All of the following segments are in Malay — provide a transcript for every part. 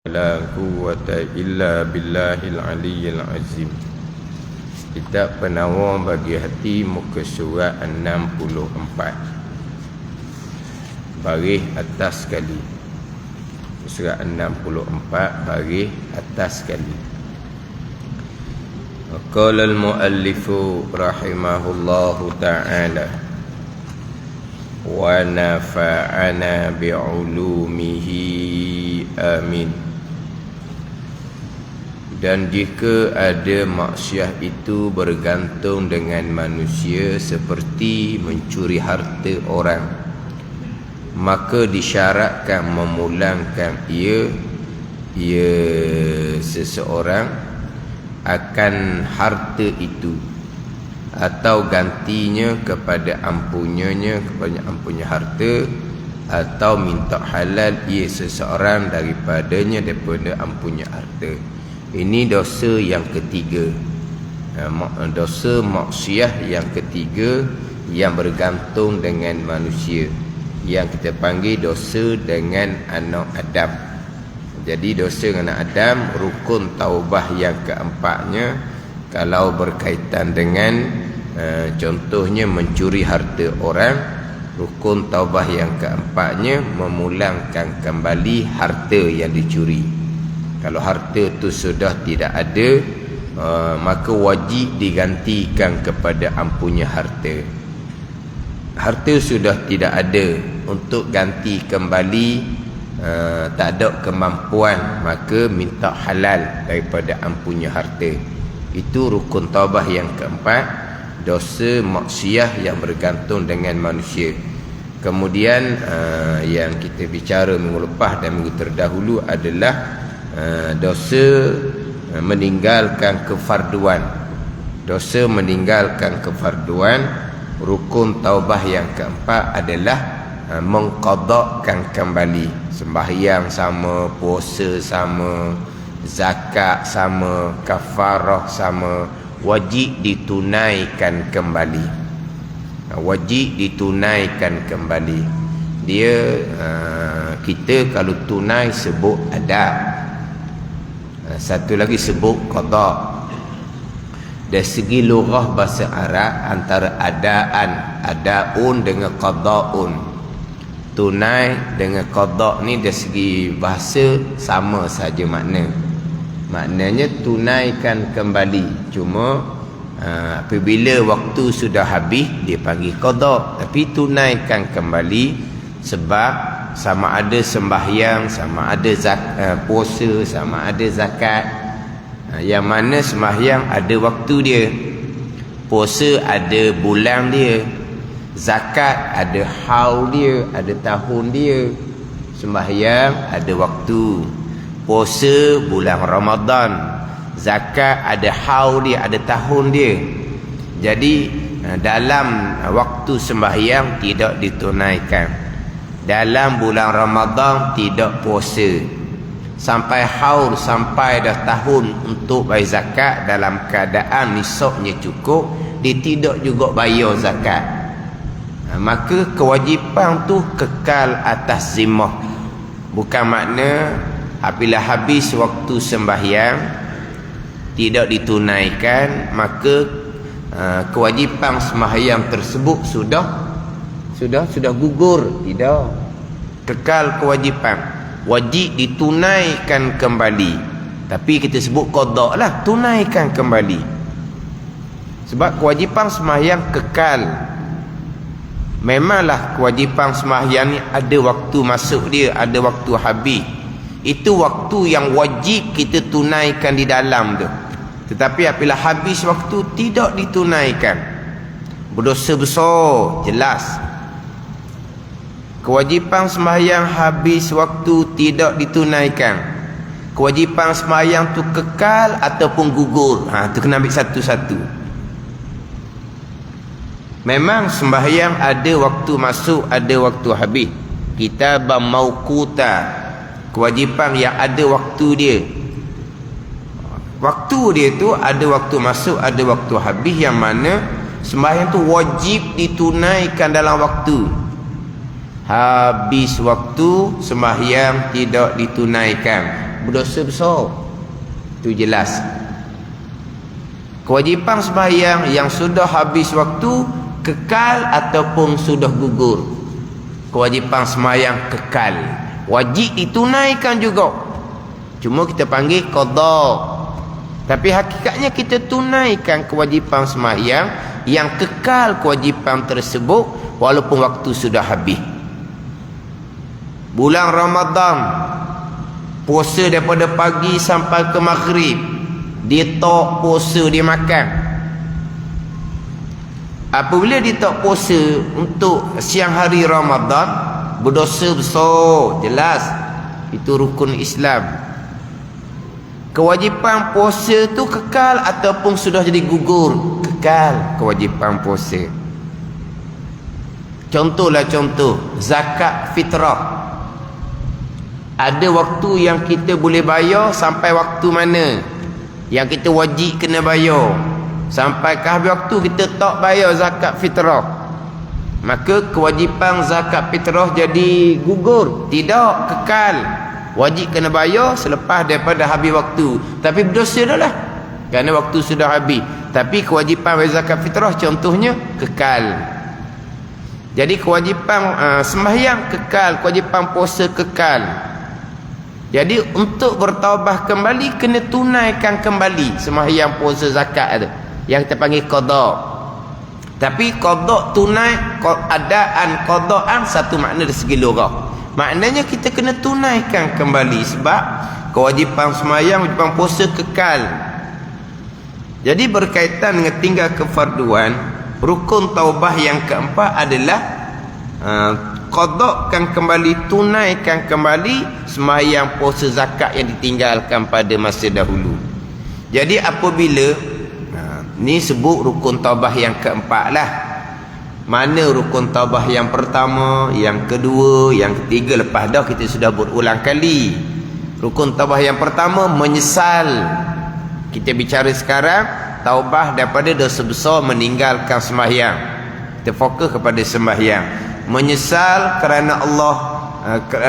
La quwwata illa billahil aliyyil azim. Kitab Penawar bagi hati, muka surat 64, baris atas sekali. Surat 64 baris atas sekali. Qala al-muallifu rahimahullahu ta'ala wa nafa'ana bi'ulumihi amin. Dan jika ada maksiat itu bergantung dengan manusia seperti mencuri harta orang, maka disyaratkan memulangkan ia seseorang akan harta itu, atau gantinya kepada ampunnya harta, atau minta halal ia seseorang daripadanya daripada ampunnya harta. Ini dosa yang ketiga, dosa maksiat yang ketiga yang bergantung dengan manusia, yang kita panggil dosa dengan anak Adam. Jadi dosa dengan anak Adam, rukun taubah yang keempatnya, kalau berkaitan dengan contohnya mencuri harta orang, rukun taubah yang keempatnya memulangkan kembali harta yang dicuri. Kalau harta itu sudah tidak ada, maka wajib digantikan kepada ampunnya harta. Harta sudah tidak ada, untuk ganti kembali tak ada kemampuan, maka minta halal daripada ampunnya harta. Itu rukun taubah yang keempat, dosa maksiat yang bergantung dengan manusia. Kemudian yang kita bicara minggu lepas dan minggu terdahulu adalah dosa meninggalkan kefarduan. Dosa meninggalkan kefarduan, rukun taubah yang keempat adalah mengqadakkan kembali. Sembahyang sama, puasa sama, zakat sama, kafarah sama, wajib ditunaikan kembali. Wajib ditunaikan kembali. Dia kita kalau tunai sebut adab, satu lagi sebut qada. Dari segi lughah bahasa Arab, antara adaun dengan qadaun, tunai dengan qada ni dari segi bahasa sama saja maknanya tunaikan kembali. Cuma apabila waktu sudah habis dia panggil qada, tapi tunaikan kembali. Sebab sama ada sembahyang, sama ada puasa, sama ada zakat. Yang mana sembahyang ada waktu dia, puasa ada bulan dia, zakat ada haul dia, ada tahun dia. Sembahyang ada waktu, puasa bulan Ramadan, zakat ada haul dia, ada tahun dia. Jadi dalam waktu sembahyang tidak ditunaikan, dalam bulan Ramadan tidak puasa, sampai haul, sampai dah tahun untuk bayar zakat, dalam keadaan nisabnya cukup, dia tidak juga bayar zakat. Maka kewajipan tu kekal atas zimmah. Bukan makna apabila habis waktu sembahyang tidak ditunaikan, maka kewajipan sembahyang tersebut sudah gugur. Tidak, kekal kewajipan, wajib ditunaikan kembali. Tapi kita sebut qada lah, tunaikan kembali. Sebab kewajipan sembahyang kekal. Memanglah kewajipan sembahyang ni ada waktu masuk dia, ada waktu habis. Itu waktu yang wajib kita tunaikan di dalam tu. Tetapi apabila habis waktu tidak ditunaikan, berdosa besar, jelas. Kewajipan sembahyang habis waktu tidak ditunaikan, kewajipan sembahyang tu kekal ataupun gugur. Tu kena ambil satu-satu. Memang sembahyang ada waktu masuk, ada waktu habis. Kitaban mauquta, kewajipan yang ada waktu dia. Waktu dia tu ada waktu masuk, ada waktu habis, yang mana sembahyang tu wajib ditunaikan dalam waktu. Habis waktu sembahyang tidak ditunaikan, berdosa besar. Itu jelas. Kewajipan sembahyang yang sudah habis waktu kekal ataupun sudah gugur. Kewajipan sembahyang kekal, wajib ditunaikan juga. Cuma kita panggil qada. Tapi hakikatnya kita tunaikan kewajipan sembahyang yang kekal kewajipan tersebut walaupun waktu sudah habis. Bulan Ramadan, puasa daripada pagi sampai ke maghrib, dia tak puasa, dia makan. Apabila dia tak puasa untuk siang hari Ramadan, berdosa besar, jelas. Itu rukun Islam. Kewajipan puasa tu kekal ataupun sudah jadi gugur? Kekal kewajipan puasa. Contohlah contoh, zakat fitrah. Ada waktu yang kita boleh bayar sampai waktu mana yang kita wajib kena bayar. Sampai ke habis waktu kita tak bayar zakat fitrah, maka kewajipan zakat fitrah jadi gugur? Tidak, kekal. Wajib kena bayar selepas daripada habis waktu. Tapi berdosa dah lah kerana waktu sudah habis. Tapi kewajipan zakat fitrah contohnya kekal. Jadi kewajipan sembahyang kekal, kewajipan puasa kekal. Jadi untuk bertaubat kembali kena tunaikan kembali sembahyang, puasa, zakat tu yang kita panggil qada. Tapi qada tunai, qadaan satu makna dari segi lugah. Maknanya kita kena tunaikan kembali sebab kewajipan sembahyang, kewajipan puasa kekal. Jadi berkaitan dengan tinggal kefarduan, rukun taubah yang keempat adalah qadakan kembali, tunaikan kembali sembahyang, puasa, zakat yang ditinggalkan pada masa dahulu. Jadi apabila ni sebut rukun taubah yang keempat lah. Mana rukun taubah yang pertama, yang kedua, yang ketiga, lepas dah kita sudah berulang kali. Rukun taubah yang pertama menyesal. Kita bicara sekarang taubah daripada dosa besar meninggalkan sembahyang. Kita fokus kepada sembahyang. Menyesal kerana Allah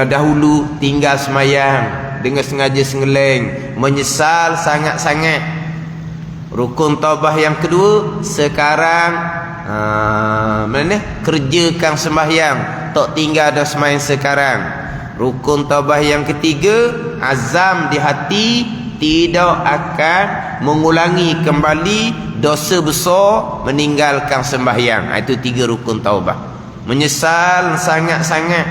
dahulu tinggal sembahyang dengan sengaja sengeleng. Menyesal sangat-sangat. Rukun taubah yang kedua, sekarang kerjakan sembahyang, tak tinggal dah sembahyang sekarang. Rukun taubah yang ketiga, azam di hati tidak akan mengulangi kembali dosa besar meninggalkan sembahyang. Itu 3 rukun taubah. Menyesal sangat-sangat,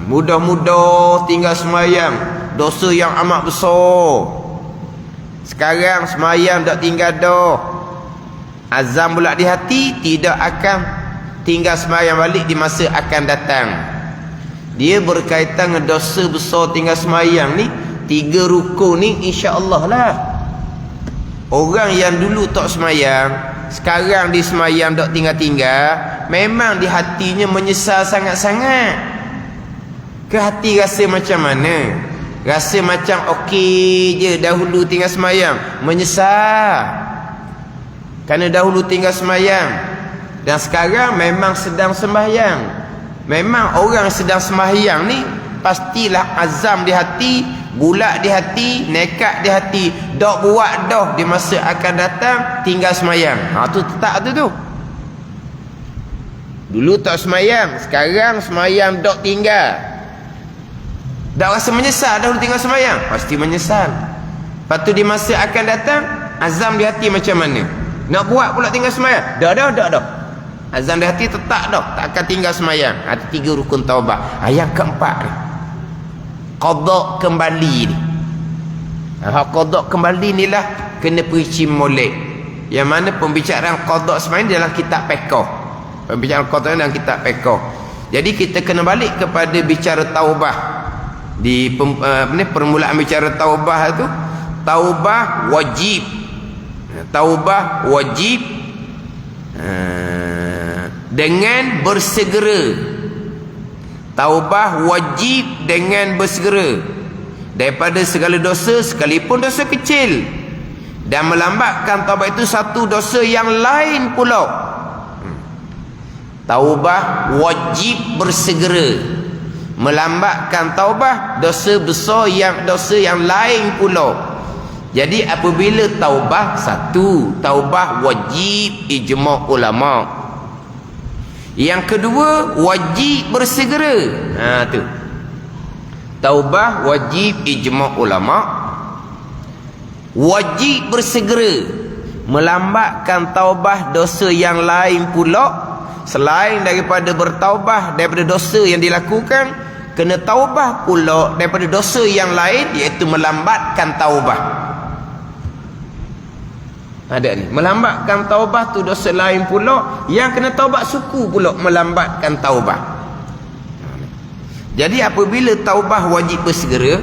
mudah-mudah tinggal sembahyang, dosa yang amat besar. Sekarang sembahyang tak tinggal dah. Azam pula di hati tidak akan tinggal sembahyang balik di masa akan datang. Dia berkaitan dengan dosa besar tinggal sembahyang ni. 3 rukun ni insya-Allah lah. Orang yang dulu tak sembahyang, sekarang dia sembahyang tak tinggal-tinggal, memang di hatinya menyesal sangat-sangat. Ke hati rasa macam mana? Rasa macam okey je dahulu tinggal sembahyang, menyesal kerana dahulu tinggal sembahyang. Dan sekarang memang sedang sembahyang. Memang orang sedang sembahyang ni pastilah azam di hati, bulat di hati, nekat di hati, dak buat dah di masa akan datang tinggal sembahyang. Tu tetap tu. Dulu tak sembahyang, sekarang sembahyang dak tinggal. Dak rasa menyesal dahulu tinggal sembahyang? Pasti menyesal. Lepas tu di masa akan datang, azam di hati macam mana? Nak buat pula tinggal sembahyang? Dah. Azam di hati tetap dah, tak akan tinggal sembahyang. Ada 3 rukun taubah. Yang keempat ni, qada kembali ni. Qada kembali ni lah kena perici molek. Yang mana pembicaraan qada sembahyang dalam kitab fiqh. Pembicaraan qada dalam kitab fiqh. Jadi kita kena balik kepada bicara taubah. Di permulaan bicara taubah tu, taubah wajib. Taubah wajib dengan bersegera. Taubah wajib dengan bersegera daripada segala dosa, sekalipun dosa kecil. Dan melambatkan taubat itu satu dosa yang lain pula. Taubah wajib bersegera. melambatkan taubah, dosa besar dosa yang lain pula. Jadi apabila taubah, satu, taubah wajib ijma' ulama. Yang kedua, wajib bersegera. Tu. Taubah wajib ijma' ulama. Wajib bersegera. Melambatkan taubah dosa yang lain pula. Selain daripada bertaubah daripada dosa yang dilakukan, kena taubah pula daripada dosa yang lain, iaitu melambatkan taubah. Ada ni, melambatkan taubah tu dosa lain pula, yang kena taubat suku pula melambatkan taubah. Jadi apabila taubah wajib bersegera,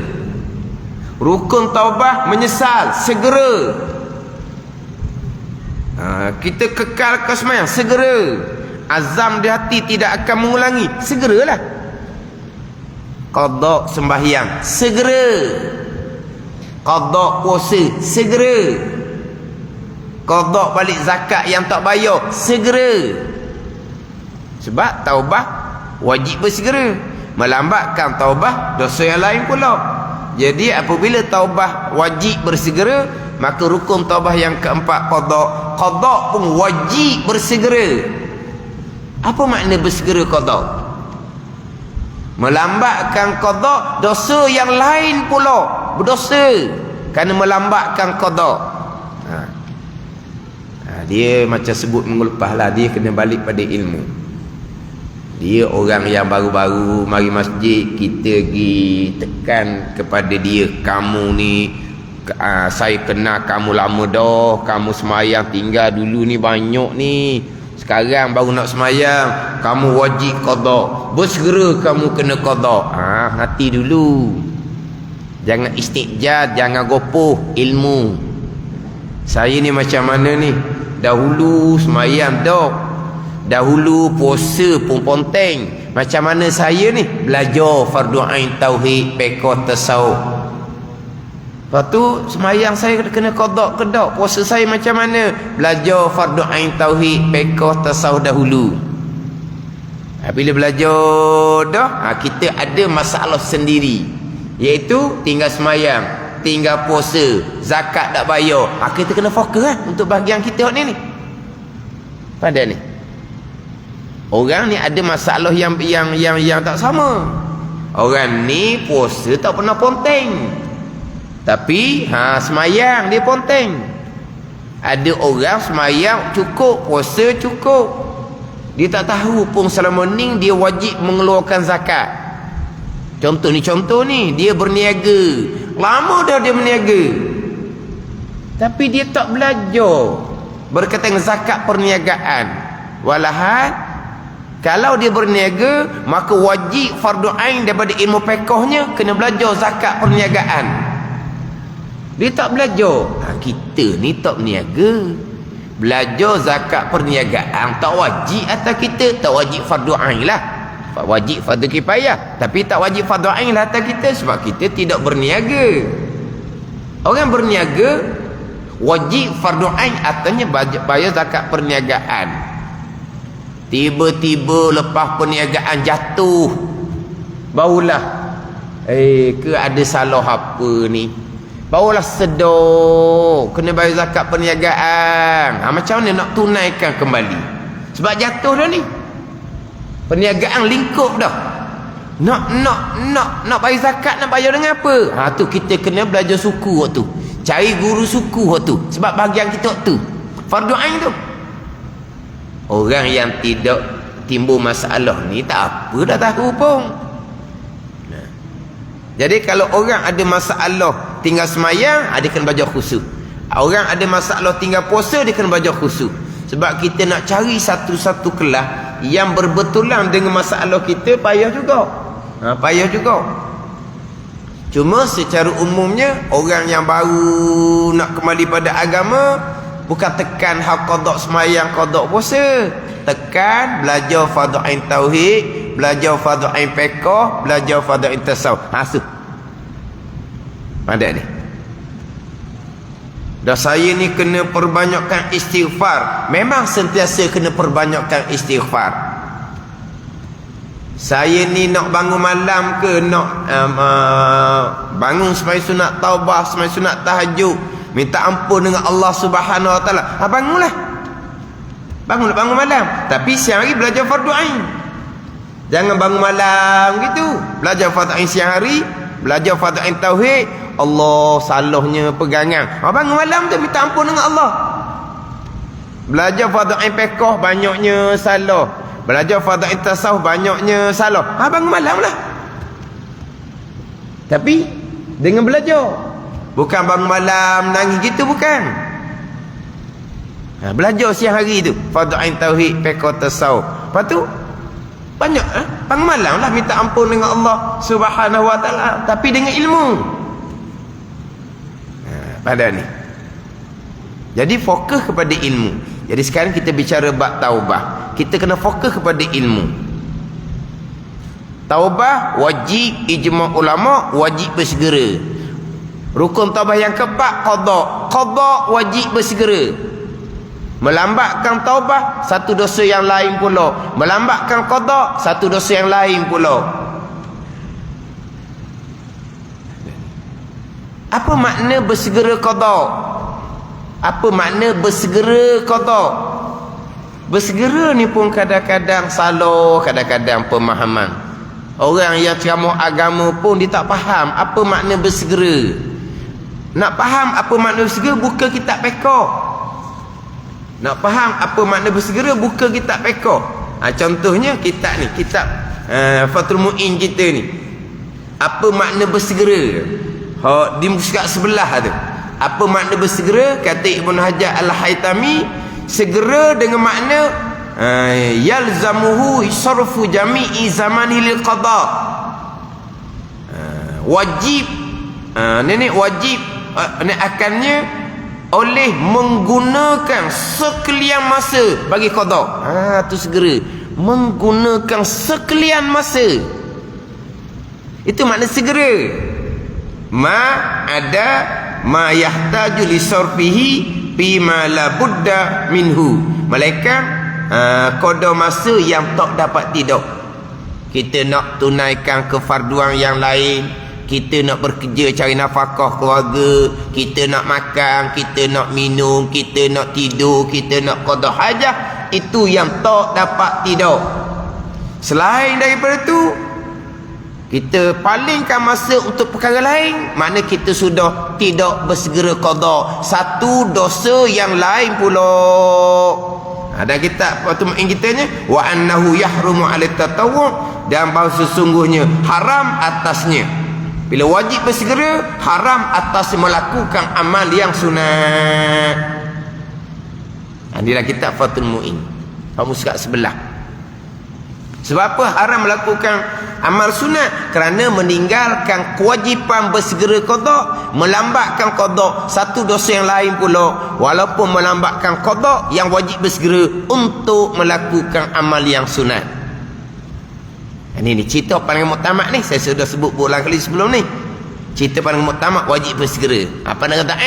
rukun taubah menyesal segera. Kita kekal ke sembahyang segera, azam di hati tidak akan mengulangi, segeralah. Qada sembahyang segera, qada puasa segera, qada balik zakat yang tak bayar segera. Sebab taubah wajib bersegera, melambatkan taubah dosa yang lain pula. Jadi apabila taubah wajib bersegera, maka rukun taubah yang keempat qada. Qada pun wajib bersegera. Apa makna bersegera qada? Melambatkan qada dosa yang lain pula berdosa kerana melambatkan qada. Dia macam sebut mengulpah lah, dia kena balik pada ilmu. Dia orang yang baru-baru mari masjid, kita pergi tekan kepada dia, kamu ni saya kenal kamu lama dah, kamu semayang tinggal dulu ni banyak ni, sekarang baru nak semayang, kamu wajib qada, bersegera kamu kena qada. Hati dulu, jangan istiqjad, jangan gopoh ilmu. Saya ni macam mana ni, dahulu semayang dah, dahulu puasa pun ponteng. Macam mana saya ni, belajar fardu ain tauhid, fiqh tasawuf. Lepas tu semayang saya kena qada kedak, puasa saya macam mana, belajar fardu ain tauhid, fiqh tasawuf dahulu. Bila belajar dah, kita ada masalah sendiri, iaitu tinggal semayang, tinggal puasa, zakat tak bayar. Kita kena fokus untuk bahagian kita ni. Pada ni orang ni ada masalah yang tak sama. Orang ni puasa tak pernah ponteng, tapi semayang dia ponteng. Ada orang semayang cukup, puasa cukup, dia tak tahu pun selama ni dia wajib mengeluarkan zakat. Contoh ni dia berniaga, lama dah dia berniaga, tapi dia tak belajar berkaitan zakat perniagaan. Walahal kalau dia berniaga, maka wajib fardu ain daripada ilmu fiqhnya kena belajar zakat perniagaan. Dia tak belajar. Kita ni tak berniaga, belajar zakat perniagaan tak wajib atas kita, tak wajib fardu ain lah, wajib fardu kifayah, tapi tak wajib fardu ain lah atas kita, sebab kita tidak berniaga. Orang berniaga wajib fardu ain atasnya bayar zakat perniagaan. Tiba-tiba lepas perniagaan jatuh, barulah ke ada salah apa ni, barulah sedar kena bayar zakat perniagaan. Macam mana nak tunaikan kembali, sebab jatuh dah ni, perniagaan lingkup dah. Nak bayar zakat, nak bayar dengan apa? Tu kita kena belajar suku waktu, cari guru suku waktu, sebab bahagian kita waktu fardu ain tu. Orang yang tidak timbul masalah ni tak apa dah tahu pun. Jadi kalau orang ada masalah tinggal semayang, dia kena belajar khusyuk. Orang ada masalah tinggal puasa, dia kena belajar khusyuk. Sebab kita nak cari satu-satu kelas yang berbetulan dengan masalah kita, payah juga. Payah juga. Cuma secara umumnya, orang yang baru nak kembali pada agama, bukan tekan hak qada semayang, qada puasa, tekan belajar fardu ain tauhid, belajar fardu ain fiqh, belajar fardu ain tasawuf. Ada ni. Dah saya ni kena perbanyakkan istighfar. Memang sentiasa kena perbanyakkan istighfar. Saya ni nak bangun malam ke, nak bangun sembahyang sunat taubah, sembahyang sunat tahajud, minta ampun dengan Allah Subhanahu Wa Taala. Bangunlah. Bangun malam. Tapi siang hari belajar fardu ain. Jangan bangun malam gitu. Belajar fardu ain siang hari, belajar fardu ain tauhid. Allah salahnya pegangan. Bangun malam tu minta ampun dengan Allah. Belajar fardu ain fiqh banyaknya salah. Belajar fardu ain tasawuf banyaknya salah. Bangun malam lah. Tapi dengan belajar. Bukan bangun malam nangis gitu, bukan. Belajar siang hari tu fardu ain tauhid, fiqh, tasawuf. Lepas tu banyak bangun malam lah minta ampun dengan Allah Subhanahu Wa Taala, tapi dengan ilmu. Pada ni. Jadi fokus kepada ilmu. Jadi sekarang kita bicara bab taubah. Kita kena fokus kepada ilmu. Taubah wajib ijma' ulama, wajib bersegera. Rukun taubah yang keempat qada. Qada wajib bersegera. Melambatkan taubah satu dosa yang lain pula. Melambatkan qada satu dosa yang lain pula. Apa makna bersegera qada? Apa makna bersegera qada? Bersegera ni pun kadang-kadang salah, kadang-kadang pemahaman. Orang yang ceramah agama pun dia tak faham apa makna bersegera. Nak faham apa makna bersegera, buka kitab fiqh. Nak faham apa makna bersegera, buka kitab fiqh. Contohnya kitab ni, kitab Fathul Mu'in kita ni. Apa makna bersegera? Di muka sebelah tu. Apa makna bersegera? Kata Ibn Hajar Al-Haytami, segera dengan makna yalzamuhu sarfu jami'i zamani lil qada. Wajib nenek wajib akannya oleh menggunakan sekalian masa bagi qada. Tu segera, menggunakan sekalian masa. Itu makna segera. Ada ma yahtaju li sarfihi fi ma la budda minhu. Malaikat qada masa yang tak dapat tidak. Kita nak tunaikan kefarduan yang lain, kita nak bekerja cari nafkah keluarga, kita nak makan, kita nak minum, kita nak tidur, kita nak qada hajah, itu yang tak dapat tidak. Selain daripada itu, kita palingkan masa untuk perkara lain, mana kita sudah tidak bersegera qada satu dosa yang lain pula. Dan kita waktu main kitanya wa annahu yahrumu 'ala tatawwu', dan bahawa sesungguhnya haram atasnya, bila wajib bersegera, haram atas melakukan amal yang sunat. Inilah kitab Fathul Mu'in, muka sebelah. Sebab apa haram melakukan amal sunat? Kerana meninggalkan kewajipan bersegera qada, melambatkan qada satu dosa yang lain pula, walaupun melambatkan qada yang wajib bersegera untuk melakukan amal yang sunat. Ini cerita paling muktamad ni, saya sudah sebut berulang kali sebelum ni. Cerita paling muktamad wajib bersegera. Apa nak kata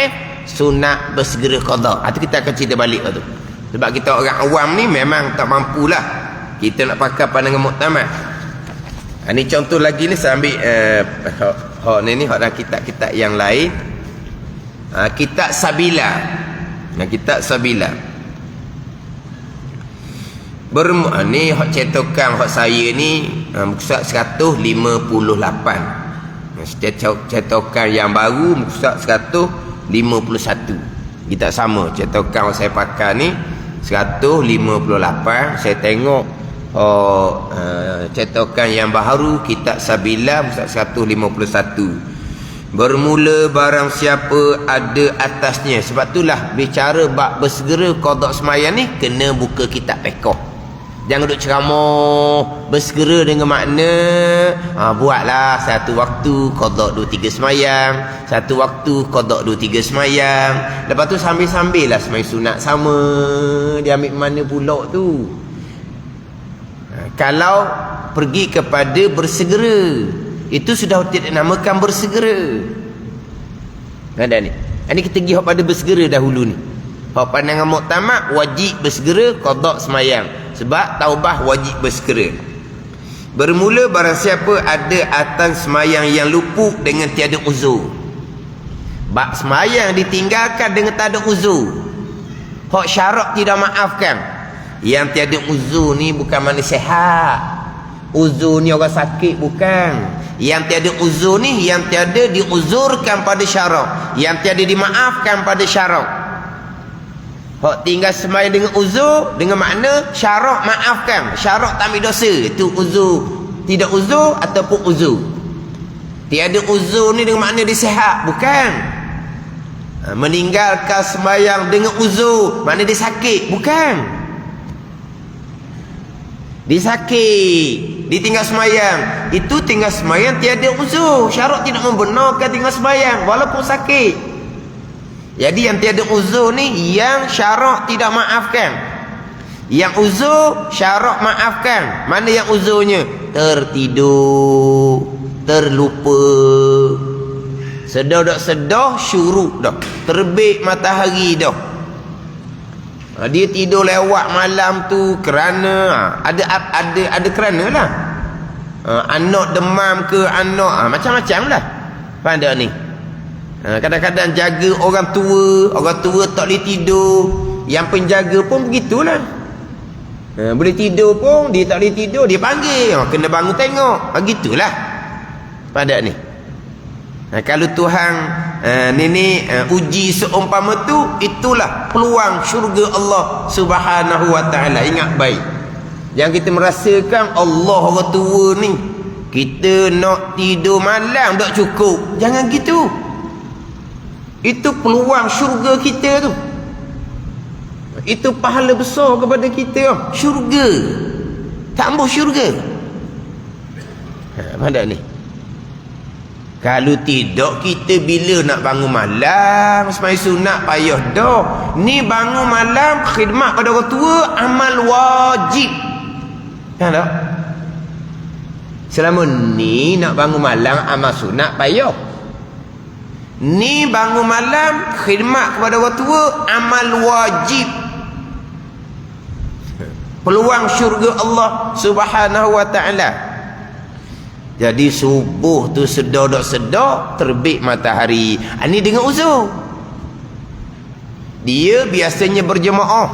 sunat bersegera qada. Itu kita akan cerita balik tu. Sebab kita orang awam ni memang tak mampulah kita nak pakai pandangan muktamad. Ini contoh lagi ni, saya ambil ni dalam kitab-kitab yang lain. Kitab Sabila. Kitab Sabila. Ni hak cetakan hak saya ni muka 158. Cetakan yang baru muka 151. Kita sama cetakan saya pakai ni 158. Saya tengok cetakan yang baru kitab Sabila muka 151. Bermula barang siapa ada atasnya. Sebab itulah bicara bab bersegera qada sembahyang ni kena buka kitab fiqh. Jangan duk ceramah bersegera dengan makna buatlah satu waktu qada 2-3 sembahyang, satu waktu qada 2-3 sembahyang. Lepas tu sambil-sambil lah sembahyang sunat sama. Dia ambil mana pula tu? Kalau pergi kepada bersegera, itu sudah tidak namakan bersegera. Ada ni. Ini kita pergi pada bersegera dahulu ni. Hak pandangan muktamad wajib bersegera qada sembahyang. Sebab taubah wajib bersegera. Bermula barang siapa ada atas semayang yang luput dengan tiada uzur. Bak semayang ditinggalkan dengan tak ada uzur. Hak syarak tidak maafkan. Yang tiada uzur ni bukan mana sihat. Uzur ni orang sakit bukan. Yang tiada uzur ni yang tiada diuzurkan pada syarak, yang tiada dimaafkan pada syarak. Hak tinggal sembahyang dengan uzur, dengan makna syarak maafkan, syarak tak ambil dosa. Itu uzur, tidak uzur ataupun uzur. Tiada uzur ni dengan makna dia sihat bukan. Meninggalkan sembahyang dengan uzur makna dia sakit bukan. Dia sakit, ditinggal sembahyang, itu tinggal sembahyang tiada uzur. Syarak tidak membenarkan tinggal sembahyang walaupun sakit. Jadi yang tiada uzur ni yang syarak tidak maafkan. Yang uzur syarak maafkan. Mana yang uzurnya? Tertidur, terlupa. Sedar dak sedar syuruk dah. Terbit matahari dah. Dia tidur lewat malam tu kerana ada kerana lah. Anak demam ke anak macam-macam lah. Faham tak ni? Kadang-kadang jaga orang tua tak boleh tidur, yang penjaga pun begitulah. Boleh tidur pun dia tak boleh tidur, dia panggil, kena bangun tengok, begitulah. Pada ni kalau Tuhan uji seumpama tu, itulah peluang syurga Allah Subhanahu wa taala. Ingat baik, yang kita merasakan Allah orang tua ni, kita nak tidur malam tak cukup, jangan gitu. Itu peluang syurga kita tu. Itu pahala besar kepada kita. Syurga. Tambah syurga. Mana ni? Kalau tidak, kita bila nak bangun malam sembahyang sunat payah dah. Ni bangun malam khidmat pada orang tua amal wajib. Kan tak? Selama ni nak bangun malam amal sunat payah. Ni bangun malam khidmat kepada orang tua amal wajib. Peluang syurga Allah Subhanahu wa taala. Jadi subuh tu sedar terbit matahari. Ini dengan uzur. Dia biasanya berjemaah.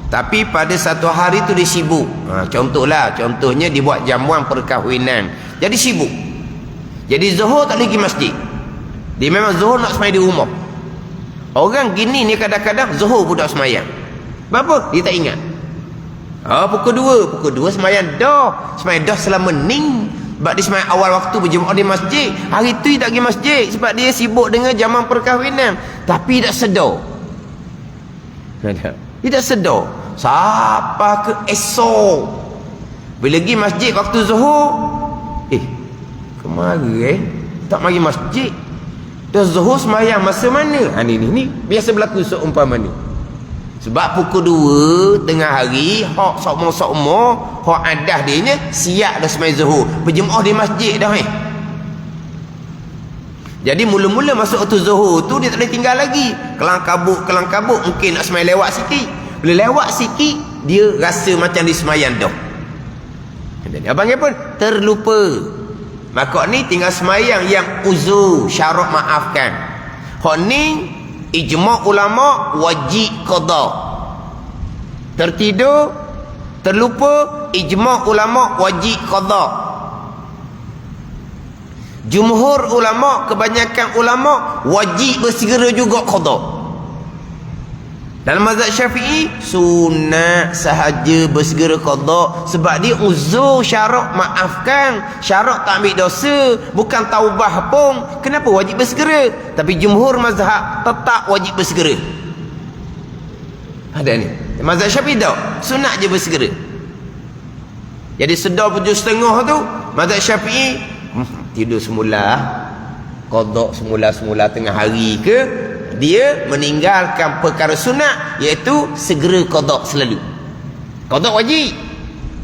Tapi pada satu hari tu dia sibuk. Contohnya dibuat jamuan perkahwinan. Jadi sibuk. Jadi zuhur tak lagi masjid. Dia memang zuhur nak sembahyang di rumah. Orang gini ni kadang-kadang zuhur pun tak sembahyang. Berapa? Dia tak ingat. Pukul 2 sembahyang dah. Sembahyang dah selama ni. Sebab dia sembahyang awal waktu berjemaah di masjid. Hari tu dia tak pergi masjid sebab dia sibuk dengan jamuan perkahwinan. Tapi tak sedar. Dia tak sedar. Sampai ke esok, bila pergi masjid waktu zuhur, kemarin tak mari masjid, dah zuhur sembahyang masa mana? Ni biasa berlaku seumpama ni. Sebab pukul 2 tengah hari, hak sokmo hak adah dia nya siap dah sembahyang zuhur, berjemaah di masjid dah. Jadi mula-mula masuk waktu zuhur tu dia tak boleh tinggal lagi. Kelang kabut mungkin nak sembahyang lewat sikit. Bila lewat sikit dia rasa macam dia sembahyang dah. Jadi abang pun terlupa. Maka ni tinggal semayang yang uzur, syarat maafkan. Hak ni ijma' ulama wajib qada. Tertidur, terlupa, ijma' ulama wajib qada. Jumhur ulama, kebanyakan ulama wajib bersegera juga qada. Dalam mazhab Syafi'i sunat sahaja bersegera qada, sebab dia uzur, syarak maafkan, syarak tak ambil dosa, bukan taubah pun. Kenapa wajib bersegera? Tapi jumhur mazhab tetap wajib bersegera. Ada ni mazhab Syafi'i tak, sunat je bersegera. Jadi sedar 7.30 tu mazhab Syafi'i tidur semula, qada semula tengah hari ke, dia meninggalkan perkara sunat, iaitu segera qada selalu. Qada wajib,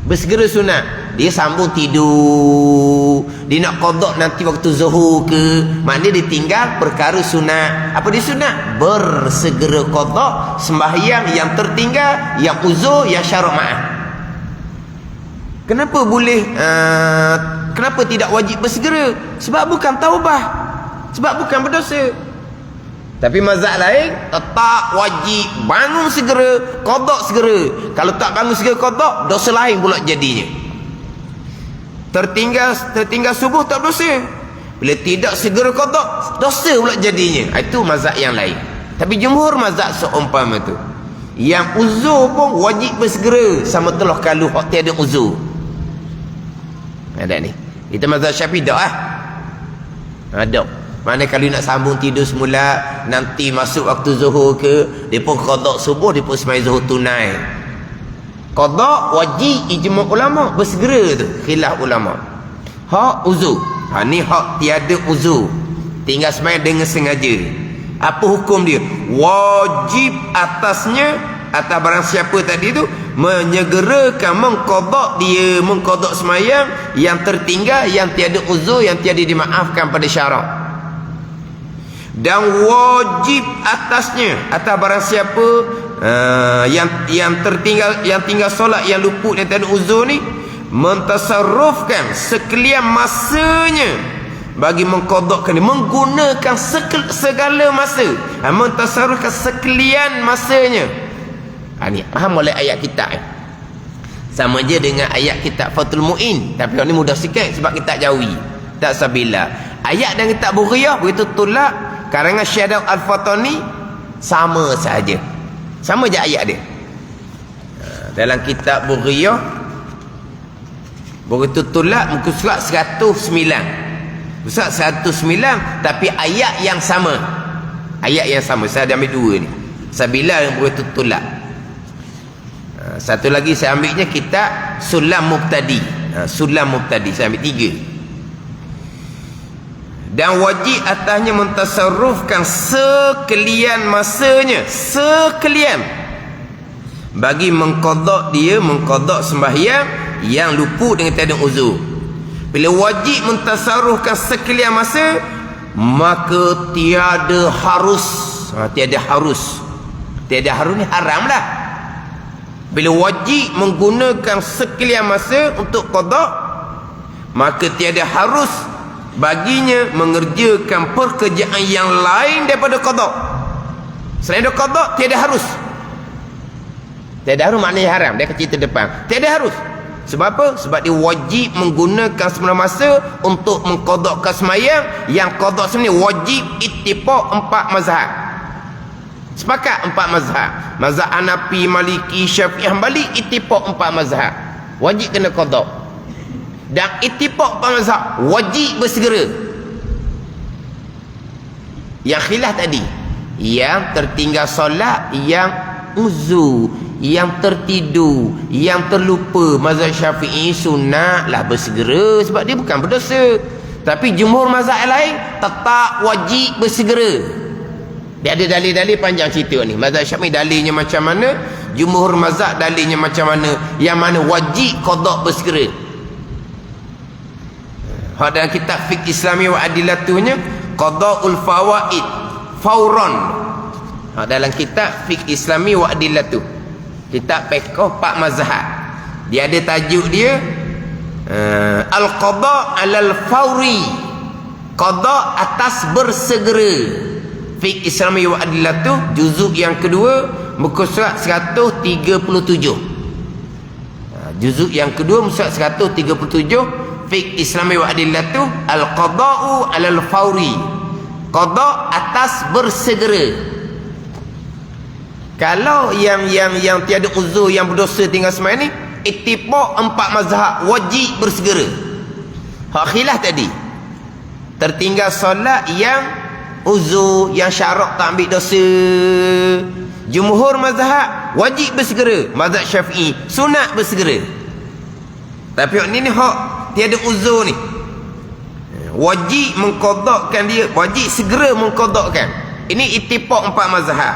bersegera sunat. Dia sambung tidur, dia nak qada nanti waktu zuhur ke, maknanya dia tinggal perkara sunat. Apa dia sunat? Bersegera qada sembahyang yang tertinggal, yang uzur, yang syarat maaf. Kenapa boleh kenapa tidak wajib bersegera? Sebab bukan taubah, sebab bukan berdosa. Tapi mazhab lain tetap wajib bangun segera, qada segera. Kalau tak bangun segera qada, dosa lain pula jadinya. Tertinggal subuh tak dosa. Bila tidak segera qada, dosa pula jadinya. Itu mazhab yang lain. Tapi jumhur mazhab seumpama tu, yang uzur pun wajib bersegera sama telah kalau hak tiada uzur. Ada ni. Kita mazhab Syafi'i dak ah. Ada. Mana kalau nak sambung tidur semula, nanti masuk waktu zuhur ke, depa qada subuh, depa sembahyang zuhur tunai. Qada wajib ijma' ulama, bersegera tu khilaf ulama. Hak uzur. Ni hak tiada uzur, tinggal sembahyang dengan sengaja. Apa hukum dia? Wajib atasnya, atas barang siapa tadi tu, menyegerakan mengqada dia, mengqada sembahyang yang tertinggal, yang tiada uzur, yang tiada dimaafkan pada syarak. Dan wajib atasnya, atas barang siapa yang tertinggal, yang tinggal solat, yang luput, yang tiada uzur ni, mentasarrufkan sekalian masanya bagi mengqadakkan dia, menggunakan segala masa, mentasarrufkan sekalian masanya. Ni faham oleh ayat kitab sama je dengan ayat kitab Fathul Mu'in, tapi ni mudah sikit sebab kita jauhi tak sabila. Ayat dan kitab Bughriyah begitu tolak karangan Syekh Al-Fatani sama saja, sama je ayat dia. Dalam kitab Bughriyah begitu tolak muka surat 109, surat 109, tapi ayat yang sama, ayat yang sama. Saya ada ambil dua ni, sabila yang begitu tolak. Satu lagi saya ambilnya kitab Sulam Mubtadi. Sulam Mubtadi saya ambil 3. Dan wajib atasnya mentasarrufkan sekalian masanya, sekalian bagi mengqada dia, mengqada sembahyang yang luput dengan tiada uzur. Bila wajib mentasarrufkan sekalian masa, maka tiada harus. Tiada harus. Tiada harus ni haram lah. Bila wajib menggunakan sekalian masa untuk qada, maka tiada harus baginya mengerjakan pekerjaan yang lain daripada qada. Selain daripada qada, tiada harus. Tiada harus maknanya haram. Dia cerita depan. Tiada harus. Sebab apa? Sebab dia wajib menggunakan semula masa untuk mengqadakkan sembahyang yang qada sebenarnya wajib ittifaq 4 mazhab. Sepakat 4 mazhab. Mazhab Hanafi, Maliki, Syafi'i, Hanbali, ittifaq 4 mazhab. Wajib kena qada. Dan ittifaq 4 mazhab wajib bersegera. Yang khilaf tadi, yang tertinggal solat, yang uzur, yang tertidur, yang terlupa, mazhab Syafi'i sunatlah bersegera sebab dia bukan berdosa. Tapi jumhur mazhab lain tetap wajib bersegera. Dia ada dalil-dalil panjang cerita ni. Mazhab Syafi'i dalilnya macam mana, jumhur mazhab dalilnya macam mana, yang mana wajib qada bersegera. Dalam kitab Fiqh Islami wa Adillatuhnya, qadaul fawaid fauran. Dalam kitab Fiqh Islami wa Adillatuh, kitab fiqh 4 mazhab, dia ada tajuk dia al-qada alal fauri, qada atas bersegera. Fiqh Islami wa Adillatuh juzuk yang kedua muka surat 137. Juzuk yang kedua muka surat 137, Fiqh Islami wa Adillatuh al-qada'u alal fauri, qada atas bersegera. Kalau yang tiada uzur, yang berdosa tinggal sembahyang ni, ittifaq 4 mazhab wajib bersegera. Hak khilaf tadi, tertinggal solat yang uzur, yang syarak tak ambil dosa, jumhur mazhab wajib bersegera. Mazhab Syafi'i sunat bersegera. Tapi ni hak tiada uzur ni, wajib mengqadakkan dia, wajib segera mengqadakkan. Ini ittifaq 4 mazhab.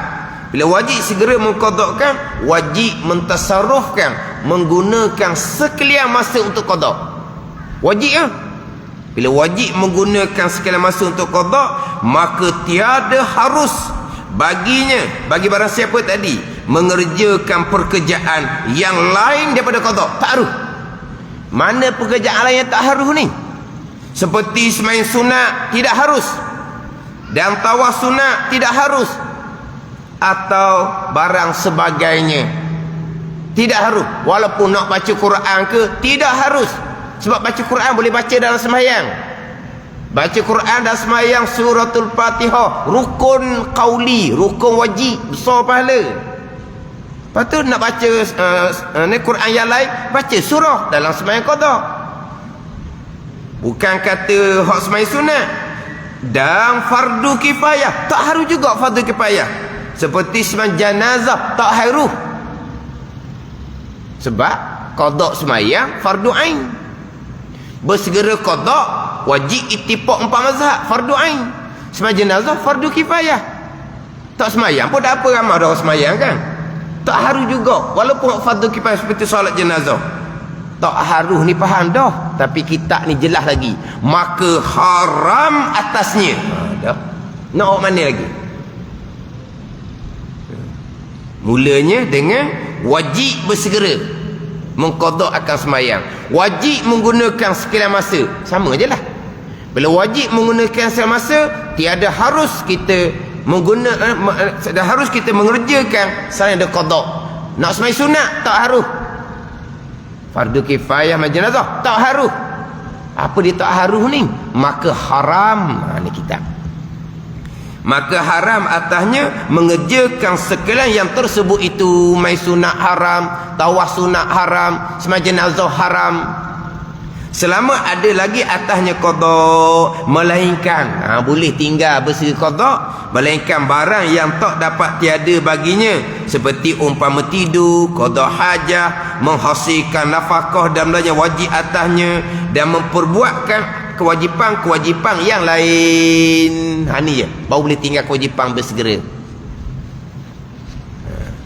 Bila wajib segera mengqadakkan, wajib mentasarrufkan, menggunakan sekalian masa untuk qada. Wajib ya. Bila wajib menggunakan sekalian masa untuk qada, maka tiada harus baginya, bagi barang siapa tadi, mengerjakan pekerjaan yang lain daripada qada. Tak harus. Mana pekerjaan lain yang tak harus ni? Seperti semain sunat tidak harus, dan tawaf sunat tidak harus, atau barang sebagainya tidak harus. Walaupun nak baca Quran ke, tidak harus. Sebab baca Quran boleh baca dalam sembahyang. Baca Quran dalam sembahyang suratul Fatihah rukun qauli, rukun wajib, besar pahala. Lepas tu nak baca Quran yang lain, baca surah dalam sembahyang qada. Bukan kata hak sembahyang sunat. Dan fardu kifayah, tak harus juga fardu kifayah. Seperti sembahyang jenazah tak harus. Sebab qada sembahyang fardu ain. Bersegera qada wajib ittifaq empat mazhab, fardu ain. Sembahyang jenazah fardu kifayah. Tak sembahyang pun tak apa, ramai orang sembahyang kan. Tak harus juga walaupun fardu kifayah seperti solat jenazah. Tak harus ni faham dah, tapi kitab ni jelas lagi. Maka haram atasnya. Dah. Nak awak mana lagi? Mulanya dengan wajib bersegera mengqada akan sembahyang. Wajib menggunakan sekalian masa. Sama je lah. Bila wajib menggunakan sekalian masa, tiada harus kita harus kita mengerjakan selain ada qada. Nak sembahyang sunat tak harus. Fardu kifayah macam jenazah tak harus. Apa dia tak harus ni? Maka haram. Ni kitab. Maka haram atasnya mengerjakan sekalian yang tersebut itu. Mai sunat haram, tawaf sunat haram, sembahyang jenazah haram, selama ada lagi atasnya qada. Melainkan boleh tinggal bersegera qada, melainkan barang yang tak dapat tiada baginya, seperti umpama tidur, qada hajah, menghasilkan nafkah dan belanja wajib atasnya, dan memperbuatkan kewajipan-kewajipan yang lain. Ni je baru boleh tinggal kewajipan bersegera.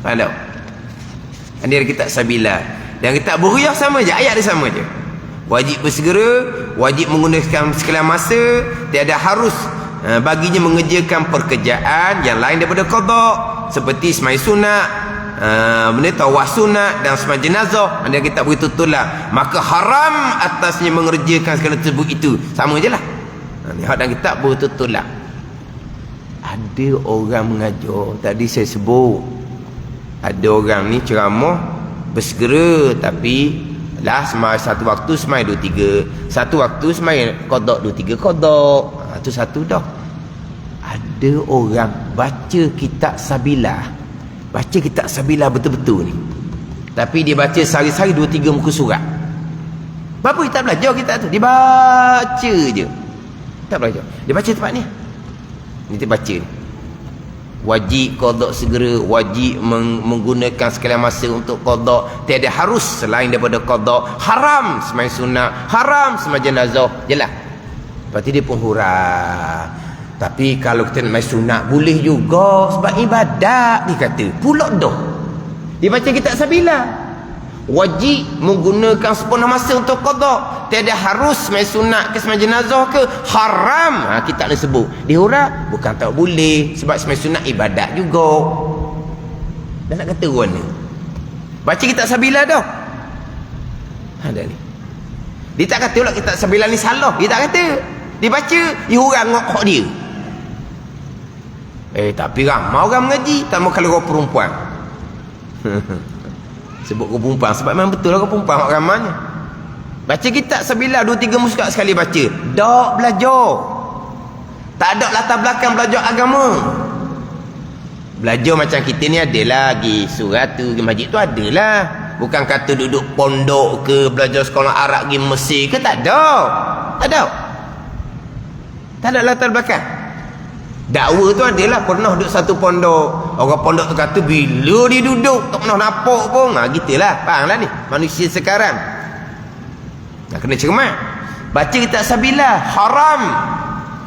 Faham tak? Ini kitab Sabila. Dan kitab Buriyah sama je, ayat dia sama je. Wajib bersegera, wajib menggunakan sekalian masa, tiada harus baginya mengerjakan pekerjaan yang lain daripada qada, seperti sembahyang sunat, benda tawaf sunat dan sembahyang jenazah. Ada kita beritulah, maka haram atasnya mengerjakan segala tersebut itu. Sama je lah. Ni hak dalam kitab beritulah. Ada orang mengajar, tadi saya sebut, ada orang ni ceramah bersegera, tapi lah semai satu waktu semai 2-3, satu waktu semai qada 2-3 qada. Itu satu dah. Ada orang baca kitab Sabilah, baca kitab Sabilah betul-betul ni, tapi dia baca sehari-hari 2-3 muka surat. Berapa kita belajar kitab tu? Dia baca je, tak belajar. Dia baca tempat ni, dia baca ni. Wajib qada segera, wajib menggunakan sekalian masa untuk qada, tiada harus selain daripada qada, haram sembahyang sunat, haram sembahyang jenazah. Jelas. Lepas tu dia pun hurah. Tapi kalau kita nak sembahyang sunat boleh juga, sebab ibadat dia kata. Pula dah dia baca kitab Sabila, wajib menggunakan sepenuh masa untuk qada, tiada harus sembahyang sunat ke sembahyang jenazah ke, haram. Kita nak sebut dihurah, bukan tak boleh, sebab sembahyang sunat ibadat juga. Dan nak kata orang ni baca kitab Sabila dah. Ada ni, dia tak kata pula kitab Sabila ni salah, dia tak kata. Dia baca, dia hurang ngok dia. Tapi ramai orang mengaji, tak mau kalau orang perempuan. Sebut kau perempuan sebab memang betul lah kau perempuan orang ramanya. Baca kitab Sabila 2-3 muskat sekali baca. Tak belajar. Tak ada latar belakang belajar agama. Belajar macam kita ni ada lagi surat tu, pergi masjid tu adalah. Bukan kata duduk pondok ke, belajar sekolah Arab pergi Mesir ke, tak ada. Tak ada. Tak ada latar belakang. Dakwah tu adalah pernah duduk satu pondok. Orang pondok tu kata bila dia duduk tak pernah nampak pun. Gitulah. Fahamlah ni manusia sekarang. Kena cermat. Baca kitab Sabila, haram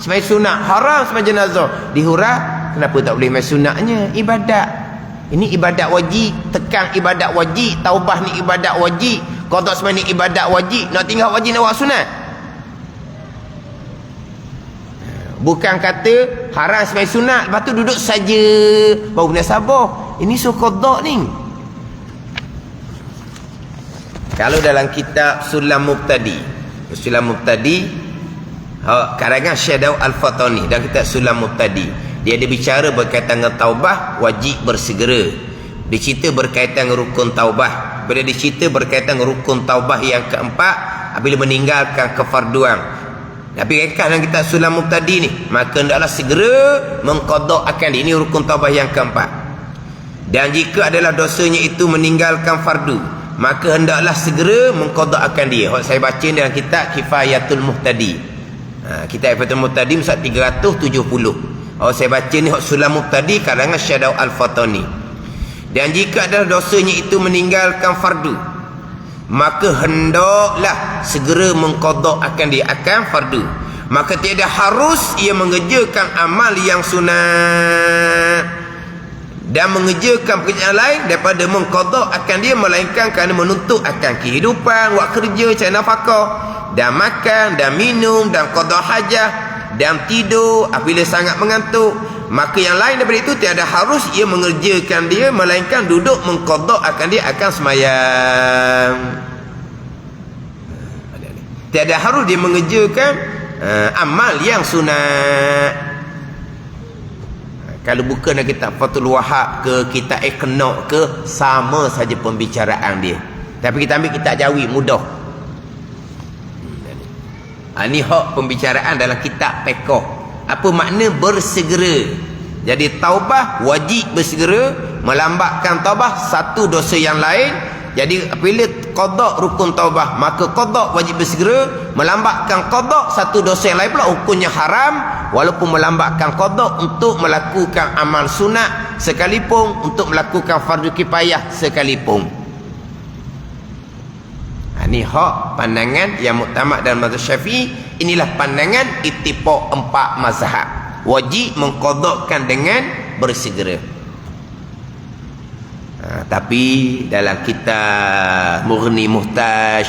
sembahyang sunat, haram sembahyang jenazah. Dihurah, kenapa tak boleh sembahyang sunatnya? Ibadat. Ini ibadat wajib. Tekan ibadat wajib. Taubah ni ibadat wajib. Qada sembahyang ni ibadat wajib. Nak tinggal wajib nak buat sunat. Bukan kata haram sembahyang sunat, lepas tu duduk saja baru kena sabar. Ini suruh qada ni. Kalau dalam kitab Sulam Mubtadi, karangan Syekh Daud Al-Fatani, dalam kitab Sulam Mubtadi, dia ada bicara berkaitan dengan taubah, wajib bersegera. Dia cerita berkaitan dengan rukun taubah. Bila dia cerita berkaitan dengan rukun taubah yang keempat, apabila meninggalkan kefarduan. Tapi ringkas dalam kitab Sulam Mubtadi ni, maka hendaklah segera mengqada akan dia. Ini rukun taubah yang keempat. Dan jika adalah dosanya itu meninggalkan fardu, maka hendaklah segera mengqada akan dia. Saya baca dalam kitab Kifayatul Muhtadi. Kitab Kifayatul Muhtadi muka 370. Saya baca ni Sulam Mubtadi karangan Syekh Daud Al-Fatani. Dan jika adalah dosanya itu meninggalkan fardu, maka hendaklah segera mengqada akan dia akan fardu. Maka tiada harus ia mengerjakan amal yang sunat dan mengerjakan pekerjaan lain daripada mengqada akan dia, melainkan kerana menuntut akan kehidupan, buat kerja, cari nafkah, dan makan, dan minum, dan qada hajah, dan tidur apabila sangat mengantuk. Maka yang lain daripada itu tiada harus ia mengerjakan dia, melainkan duduk mengqada akan dia akan semayang. Tiada harus dia mengerjakan amal yang sunat. Kalau bukan nak kitab Fathul Wahab ke kitab Iqna ke, sama saja pembicaraan dia. Tapi kita ambil kitab Jawi, mudah. Ini hak pembicaraan dalam kitab Pekoh. Apa makna bersegera? Jadi taubah wajib bersegera, melambatkan taubah satu dosa yang lain. Jadi apabila qada rukun taubah, maka qada wajib bersegera, melambatkan qada satu dosa yang lain pula hukumnya haram, walaupun melambatkan qada untuk melakukan amal sunat sekalipun, untuk melakukan fardu kifayah sekalipun. Ini hak pandangan yang muktamad dalam mazhab Syafi'i. Inilah pandangan ittifaq empat mazhab. Wajib mengqadakan dengan bersegera. Tapi dalam kitab Mughni Muhtaj,